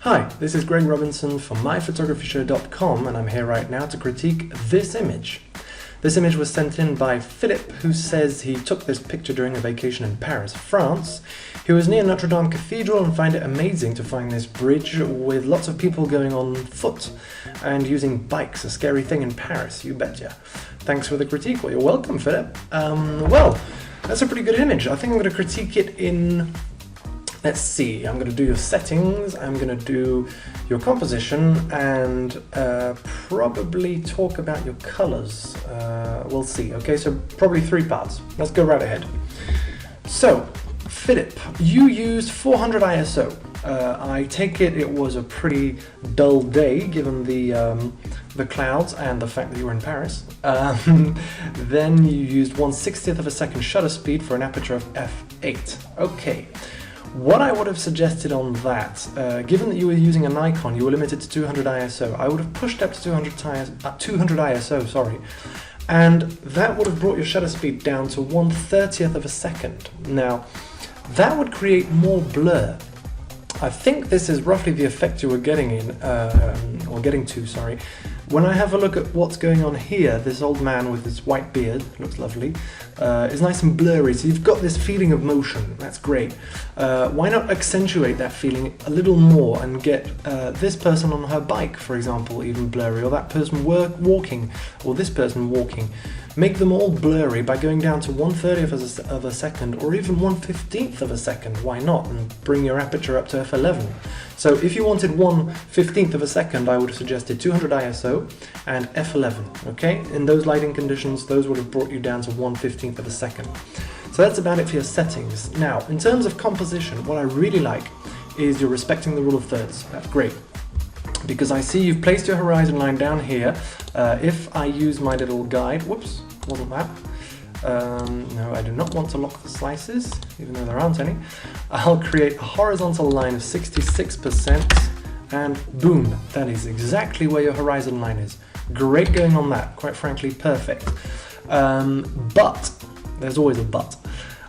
Hi, this is Greg Robinson from myphotographyshow.com and I'm here right now to critique this image. This image was sent in by Philip, who says he took this picture during a vacation in Paris, France. He was near Notre Dame Cathedral and found it amazing to find this bridge with lots of people going on foot and using bikes, a scary thing in Paris, you betcha. Thanks for the critique. Well, you're welcome, Philip. Well, that's a pretty good image. I think I'm going to critique it in... Let's see, I'm going to do your settings, I'm going to do your composition, and probably talk about your colors. We'll see. Okay, so probably 3 parts. Let's go right ahead. So, Philip, you used 400 ISO. I take it was a pretty dull day given the clouds and the fact that you were in Paris. Then you used 1/60th of a second shutter speed for an aperture of f8. Okay. What I would have suggested on that, given that you were using a Nikon, you were limited to 200 ISO, I would have pushed up to 200 ISO, sorry, and that would have brought your shutter speed down to 1/30th of a second. Now, that would create more blur. I think this is roughly the effect you were getting to, sorry. When I have a look at what's going on here, this old man with this white beard, looks lovely, is nice and blurry, so you've got this feeling of motion, that's great. Why not accentuate that feeling a little more and get this person on her bike, for example, even blurry, or that person walking, or this person walking. Make them all blurry by going down to 1/30th of a second, or even 1/15th of a second, why not, and bring your aperture up to f11. So if you wanted 1/15th of a second, I would have suggested 200 ISO and f11, okay? In those lighting conditions, those would have brought you down to 1/15th of a second. So that's about it for your settings. Now, in terms of composition, what I really like is you're respecting the rule of thirds. That's great. Because I see you've placed your horizon line down here. If I use my little guide, whoops, wasn't that? No, I do not want to lock the slices, even though there aren't any. I'll create a horizontal line of 66%, and boom, that is exactly where your horizon line is. Great going on that, quite frankly, perfect. But, there's always a but.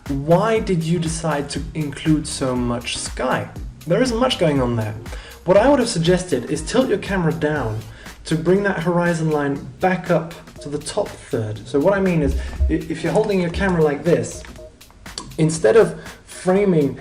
Why did you decide to include so much sky? There isn't much going on there. What I would have suggested is tilt your camera down to bring that horizon line back up to the top third. So what I mean is, if you're holding your camera like this, instead of framing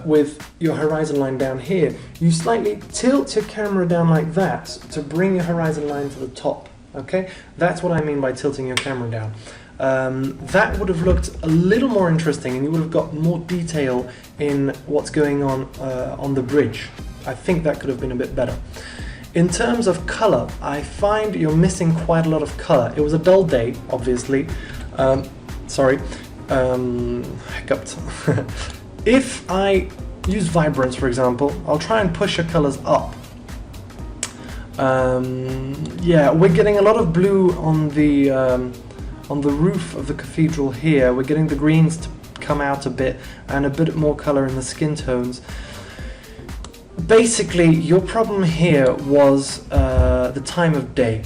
with your horizon line down here, you slightly tilt your camera down like that to bring your horizon line to the top, okay? That's what I mean by tilting your camera down. That would have looked a little more interesting and you would have got more detail in what's going on the bridge. I think that could have been a bit better. In terms of color, I find you're missing quite a lot of color. It was a dull day, obviously. Hiccuped. If I use vibrance, for example, I'll try and push your colors up. Yeah, we're getting a lot of blue on the roof of the cathedral here. We're getting the greens to come out a bit and a bit more color in the skin tones. Basically, your problem here was the time of day,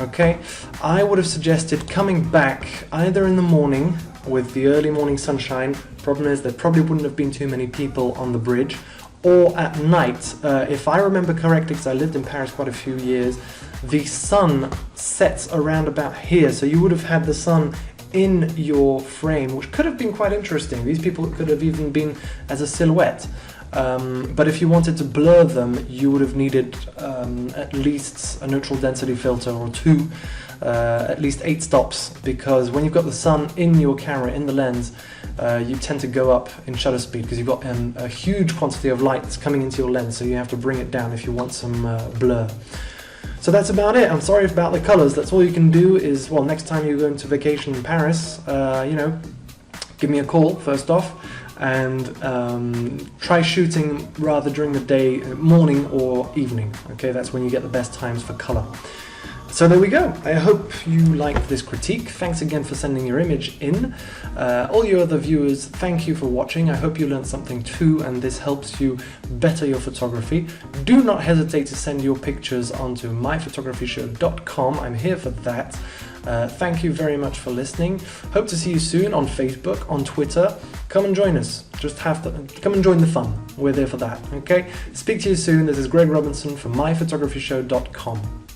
okay? I would have suggested coming back either in the morning with the early morning sunshine. Problem is there probably wouldn't have been too many people on the bridge, or at night. If I remember correctly, because I lived in Paris quite a few years, the sun sets around about here, so you would have had the sun in your frame, which could have been quite interesting. These people could have even been as a silhouette. But if you wanted to blur them, you would have needed at least a neutral density filter or 2, at least 8 stops, because when you've got the sun in your camera, in the lens, you tend to go up in shutter speed because you've got a huge quantity of light coming into your lens, so you have to bring it down if you want some blur. So that's about it. I'm sorry about the colors. That's all you can do is, well, next time you go into vacation in Paris, you know, give me a call first off, and try shooting rather during the day, morning or evening. Okay, that's when you get the best times for color. So there we go. I hope you liked this critique. Thanks again for sending your image in. All you other viewers, thank you for watching. I hope you learned something too, and this helps you better your photography. Do not hesitate to send your pictures onto myphotographyshow.com. I'm here for that. Thank you very much for listening. Hope to see you soon on Facebook, on Twitter. Come and join us. Come and join the fun. We're there for that. Okay? Speak to you soon. This is Greg Robinson from myphotographyshow.com.